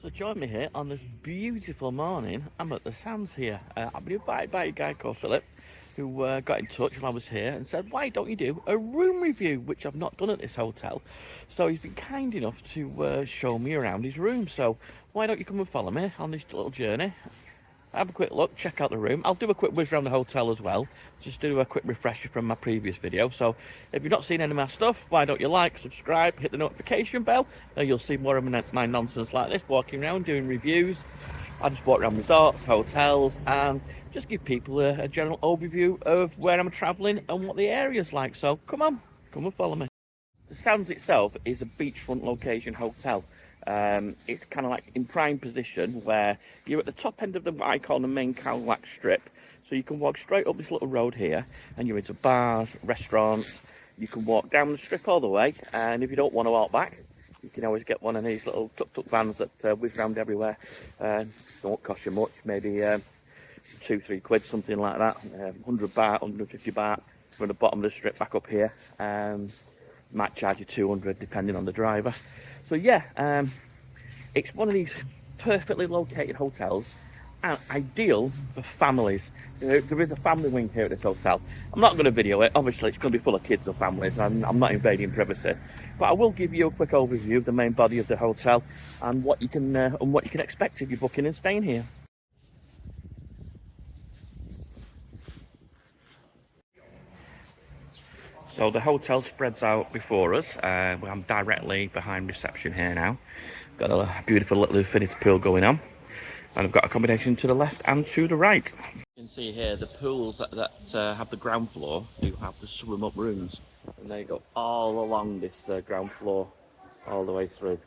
So join me here on this beautiful morning. I'm at the Sands here. I've been invited by a guy called Philip who got in touch when I was here and said, why don't you do a room review, which I've not done at this hotel. So he's been kind enough to show me around his room. So why don't you come and follow me on this little journey? Have a quick look, check out the room. I'll do a quick whiz around the hotel as well, just do a quick refresher from my previous video. So if you've not seen any of my stuff, why don't you like, subscribe, hit the notification bell, and you'll see more of my nonsense like this, walking around doing reviews. I just walk around resorts, hotels, and just give people a general overview of where I'm traveling and what the area's like. So come on, come and follow me. The Sands itself is a beachfront location hotel. It's kind of like in prime position where you're at the top end of the what I call the main Khao Lak strip. So you can walk straight up this little road here and you're into bars, restaurants. You can walk down the strip all the way, and if you don't want to walk back, you can always get one of these little tuk-tuk vans that whiz around everywhere. Don't cost you much, maybe 2-3 quid, something like that. 100 baht, 150 baht from the bottom of the strip back up here. Might charge you 200 depending on the driver. So yeah, it's one of these perfectly located hotels and ideal for families. There is a family wing here at this hotel. I'm not going to video it, obviously it's going to be full of kids or families, and I'm not invading privacy, but I will give you a quick overview of the main body of the hotel and what you can expect if you're booking and staying here. So the hotel spreads out before us. I'm directly behind reception here now. Got a beautiful little infinity pool going on. And I've got accommodation to the left and to the right. You can see here the pools that have the ground floor do have the swim up rooms. And they go all along this ground floor, all the way through.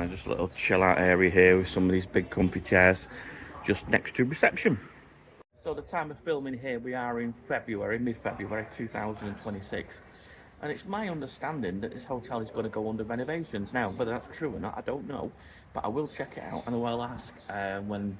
Just a little chill out area here with some of these big comfy chairs just next to reception. So the time of filming here, we are in February, mid-February 2026. And it's my understanding that this hotel is going to go under renovations now. Whether that's true or not, I don't know. But I will check it out and I will ask when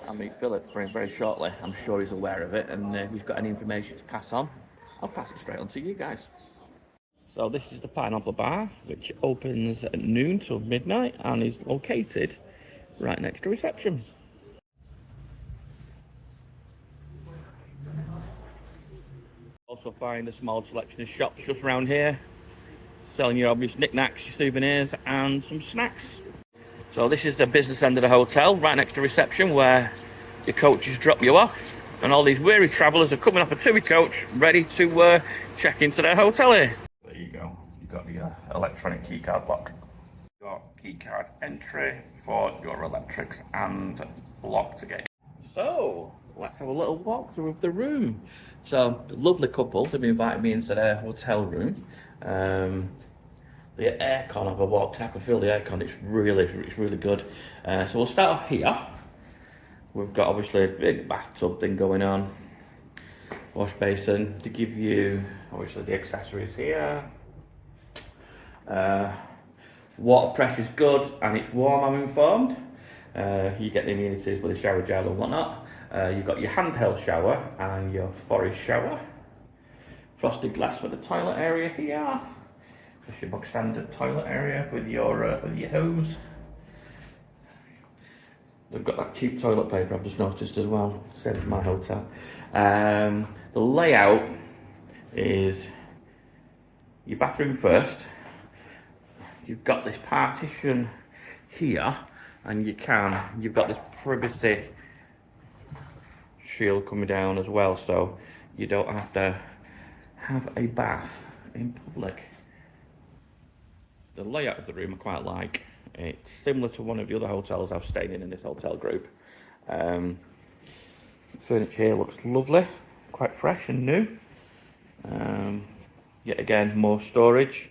I meet Philip very shortly. I'm sure he's aware of it, and if he's got any information to pass on, I'll pass it straight on to you guys. So this is the Pineapple Bar, which opens at noon till midnight and is located right next to reception. Also find a small selection of shops just around here, selling your obvious knickknacks, your souvenirs and some snacks. So this is the business end of the hotel, right next to reception, where your coaches drop you off, and all these weary travellers are coming off a two-way coach ready to check into their hotel here. There you go, you've got the electronic keycard lock. You've got keycard entry for your electrics and lock to get. So let's have a little walkthrough of the room. So the lovely couple have invited me into their hotel room. The aircon, if I walked, I can feel the aircon. It's really good. So we'll start off here. We've got obviously a big bathtub thing going on. Wash basin to give you obviously the accessories here. Water pressure's good and it's warm, I'm informed. You get the amenities with the shower gel and whatnot. You've got your handheld shower and your forest shower. Frosted glass for the toilet area here. Just your box standard toilet area with your hose. They've got that cheap toilet paper I've just noticed as well, same as my hotel. The layout is your bathroom first. You've got this partition here, and you've got this privacy shield coming down as well, so you don't have to have a bath in public. The layout of the room I quite like. It's similar to one of the other hotels I've stayed in this hotel group. Furniture here looks lovely, quite fresh and new. Yet again, more storage.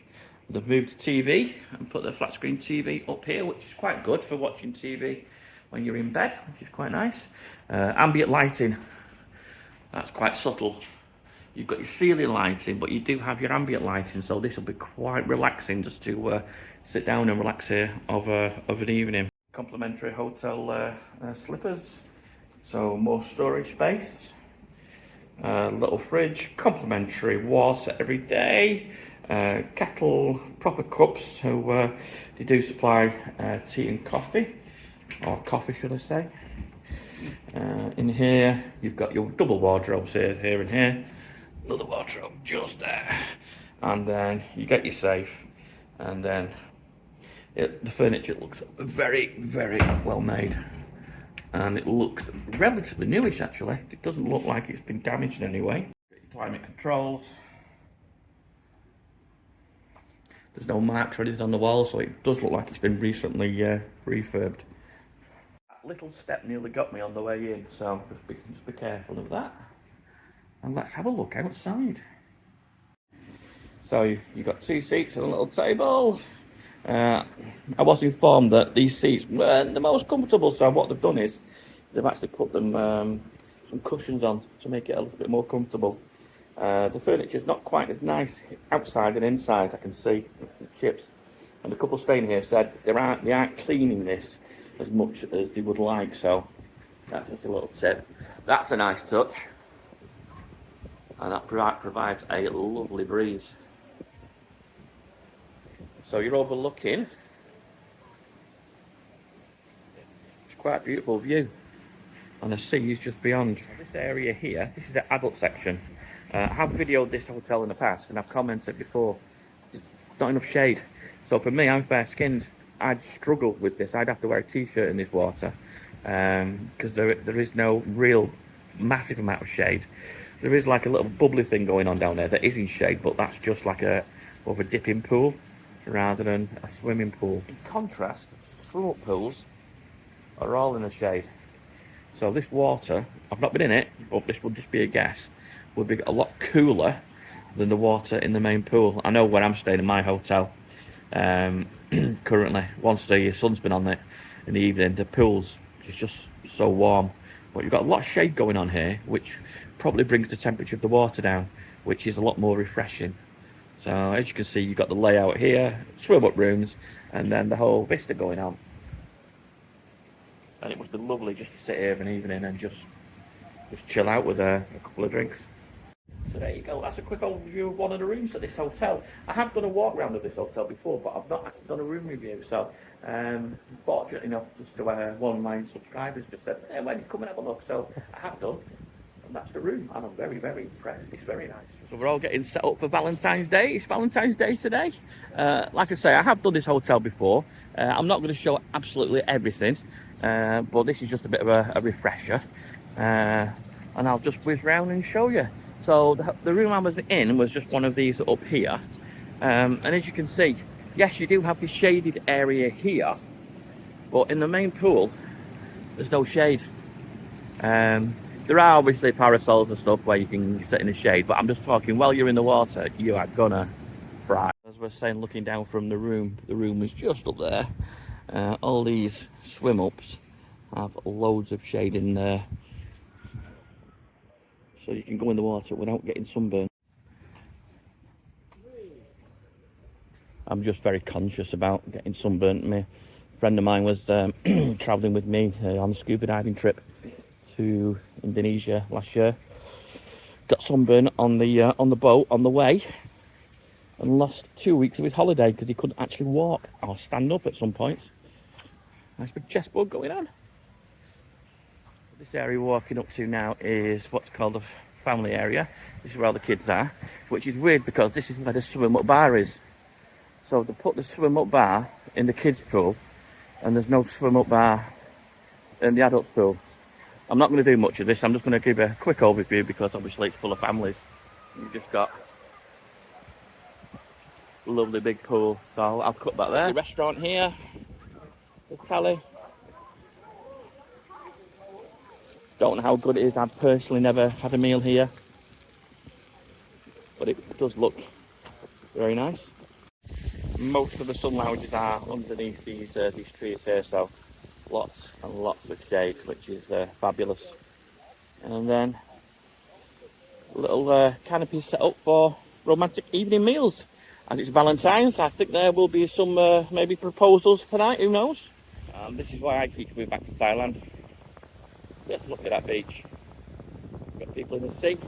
They've moved the TV and put the flat screen TV up here, which is quite good for watching TV when you're in bed, which is quite nice. Ambient lighting, that's quite subtle. You've got your ceiling lighting, but you do have your ambient lighting, so this will be quite relaxing just to sit down and relax here of an evening. Complimentary hotel slippers, so more storage space. Little fridge, complimentary water every day. Kettle proper cups, so they do supply tea and coffee, or coffee should I say. In here you've got your double wardrobes here and here, another wardrobe just there, and then you get your safe, and then the furniture looks very, very well made, and it looks relatively newish actually. It doesn't look like it's been damaged in any way. Climate controls. There's no marks or anything on the wall, so it does look like it's been recently refurbed. That little step nearly got me on the way in, so just be careful of that. And let's have a look outside. So you've got 2 seats and a little table. I was informed that these seats weren't the most comfortable, so what they've done is they've actually put them some cushions on to make it a little bit more comfortable. The furniture's not quite as nice outside and inside, I can see some chips. And the couple staying here said they aren't cleaning this as much as they would like, so that's just a little tip. That's a nice touch, and that provides a lovely breeze. So you're overlooking, it's quite a beautiful view, and the sea is just beyond. This area here, this is the adult section. I have videoed this hotel in the past, and I've commented before, there's not enough shade. So for me, I'm fair skinned, I'd struggle with this. I'd have to wear a t-shirt in this water, because there is no real massive amount of shade. There is like a little bubbly thing going on down there that is in shade, but that's just like more of a dipping pool rather than a swimming pool. In contrast, swim up pools are all in the shade. So this water, I've not been in it, but this would just be a guess, would be a lot cooler than the water in the main pool. I know where I'm staying in my hotel currently, once the sun's been on it in the evening, the pool's just so warm. But you've got a lot of shade going on here, which probably brings the temperature of the water down, which is a lot more refreshing. So as you can see, you've got the layout here, swim up rooms, and then the whole vista going on. And it must be lovely just to sit here of an evening and just chill out with a couple of drinks. So there you go, that's a quick overview of one of the rooms at this hotel. I have done a walk around of this hotel before, but I've not actually done a room review. So fortunate enough, just to one of my subscribers just said, hey, when you come and have a look. So I have done, and that's the room, and I'm very, very impressed. It's very nice. So we're all getting set up for Valentine's Day. It's Valentine's Day today. Like I say, I have done this hotel before. I'm not going to show absolutely everything, but this is just a bit of a refresher. And I'll just whiz round and show you. So the room I was in was just one of these up here, and as you can see, yes, you do have this shaded area here, but in the main pool there's no shade. There are obviously parasols and stuff where you can sit in the shade, but I'm just talking while you're in the water, you are gonna fry. As we're saying, looking down from the room is just up there. All these swim ups have loads of shade in there, so you can go in the water without getting sunburned. I'm just very conscious about getting sunburnt. A friend of mine was travelling with me on a scuba diving trip to Indonesia last year. Got sunburned on the boat on the way, and lost 2 weeks of his holiday because he couldn't actually walk or stand up at some points. Nice big chest bug going on. This area we're walking up to now is what's called the family area. This is where all the kids are, which is weird because this is where the swim up bar is. So they put the swim up bar in the kids pool, and there's no swim up bar in the adults pool. I'm not going to do much of this. I'm just going to give a quick overview because obviously it's full of families. You've just got a lovely big pool. So I'll cut that there. The restaurant here, the telly. Don't know how good it is. I've personally never had a meal here, but it does look very nice. Most of the sun lounges are underneath these trees here, so lots and lots of shade, which is fabulous. And then little canopies set up for romantic evening meals. As it's Valentine's, I think there will be some maybe proposals tonight, who knows. This is why I keep coming back to Thailand. Just look at that beach. Got people in the sea.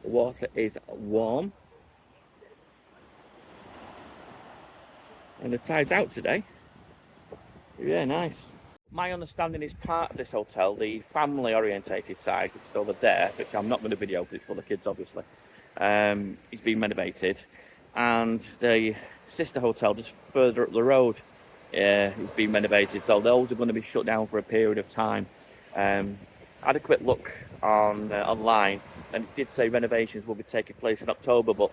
The water is warm. And the tide's out today. Yeah, nice. My understanding is part of this hotel, the family orientated side, which is over there, which I'm not going to video because it's for the kids obviously, it's been renovated. And the sister hotel just further up the road it's been renovated, so those are going to be shut down for a period of time. I had a quick look on online, and it did say renovations will be taking place in October, but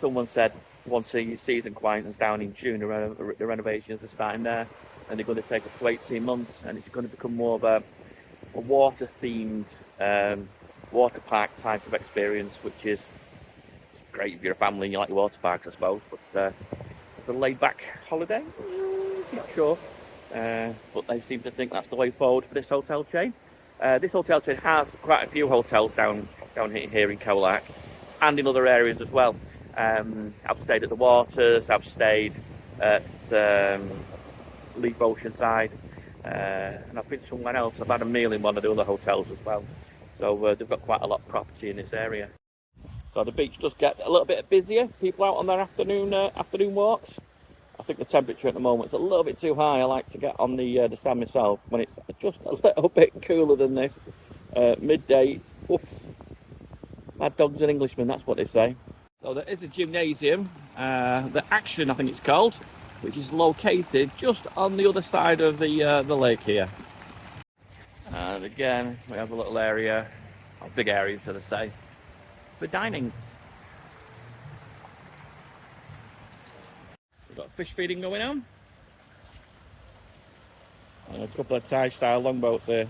someone said once the season quietens down in June, the renovations are starting there, and they're going to take up to 18 months, and it's going to become more of a water-themed water park type of experience, which is great if you're a family and you like water parks, I suppose. But it's a laid-back holiday. Not sure, but they seem to think that's the way forward for this hotel chain. This hotel chain has quite a few hotels down here in Khao Lak, and in other areas as well. I've stayed at the Waters, I've stayed at Leap Oceanside, and I've been somewhere else. I've had a meal in one of the other hotels as well. So they've got quite a lot of property in this area. So the beach does get a little bit busier. People out on their afternoon walks. I think the temperature at the moment is a little bit too high. I like to get on the sand myself when it's just a little bit cooler than this. Midday. Oof. Mad dog's an Englishman, that's what they say. So there is a gymnasium, the Action I think it's called, which is located just on the other side of the lake here. And again, we have a little area, or big area should I say, for dining. We've got fish feeding going on. And a couple of Thai style longboats here,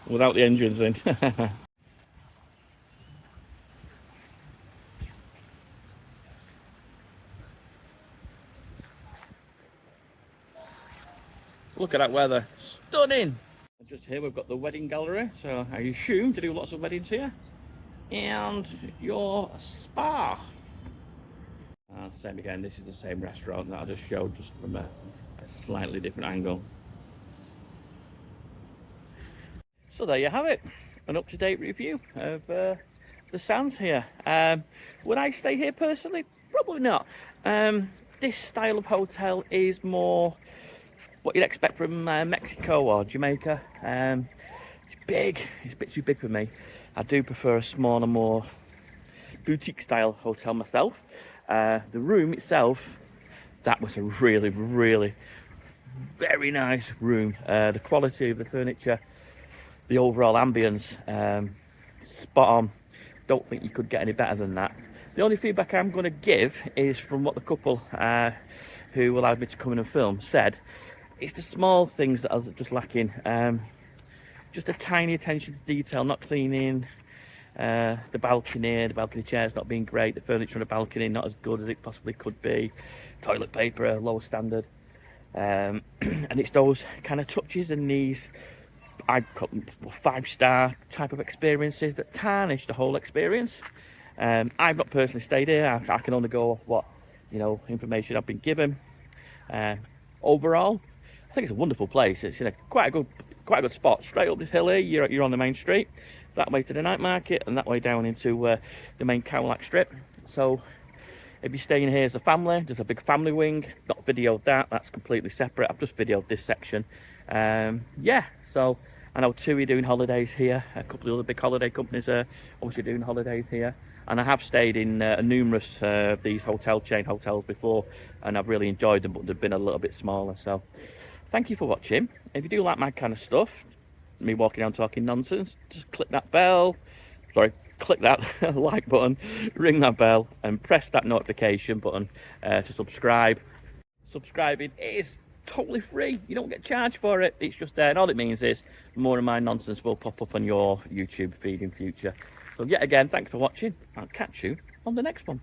without the engines in. Look at that weather, stunning! Just here we've got the wedding gallery, so I assume to do lots of weddings here. And your spa. Same again, this is the same restaurant that I just showed, just from a slightly different angle. So there you have it, an up-to-date review of the Sands here. Would I stay here personally? Probably not. This style of hotel is more what you'd expect from Mexico or Jamaica. It's big, it's a bit too big for me. I do prefer a smaller, more boutique style hotel myself. The room itself, that was a really, really very nice room. The quality of the furniture, the overall ambience, spot on. Don't think you could get any better than that. The only feedback I'm going to give is from what the couple who allowed me to come in and film said. It's the small things that are just lacking. Just a tiny attention to detail, not cleaning, the balcony chairs not being great, the furniture on the balcony not as good as it possibly could be, toilet paper low standard, and it's those kind of touches and these, I'd call them 5-star type of experiences that tarnish the whole experience. I've not personally stayed here. I can only go off what information I've been given. Overall, I think it's a wonderful place. It's in quite a good spot. Straight up this hill here, you're on the main street. That way to the night market, and that way down into the main Khao Lak strip. So if you're staying here as a family, there's a big family wing. Not videoed that. That's completely separate. I've just videoed this section. Yeah. So I know TUI doing holidays here. A couple of other big holiday companies are obviously doing holidays here. And I have stayed in numerous of these hotel chain hotels before, and I've really enjoyed them, but they've been a little bit smaller. So thank you for watching. If you do like my kind of stuff, me walking around talking nonsense, just click that bell, click that like button, ring that bell, and press that notification button to subscribe. Subscribing is totally free. You don't get charged for it. It's just there, and all it means is more of my nonsense will pop up on your YouTube feed in future. So yet again, thanks for watching. I'll catch you on the next one.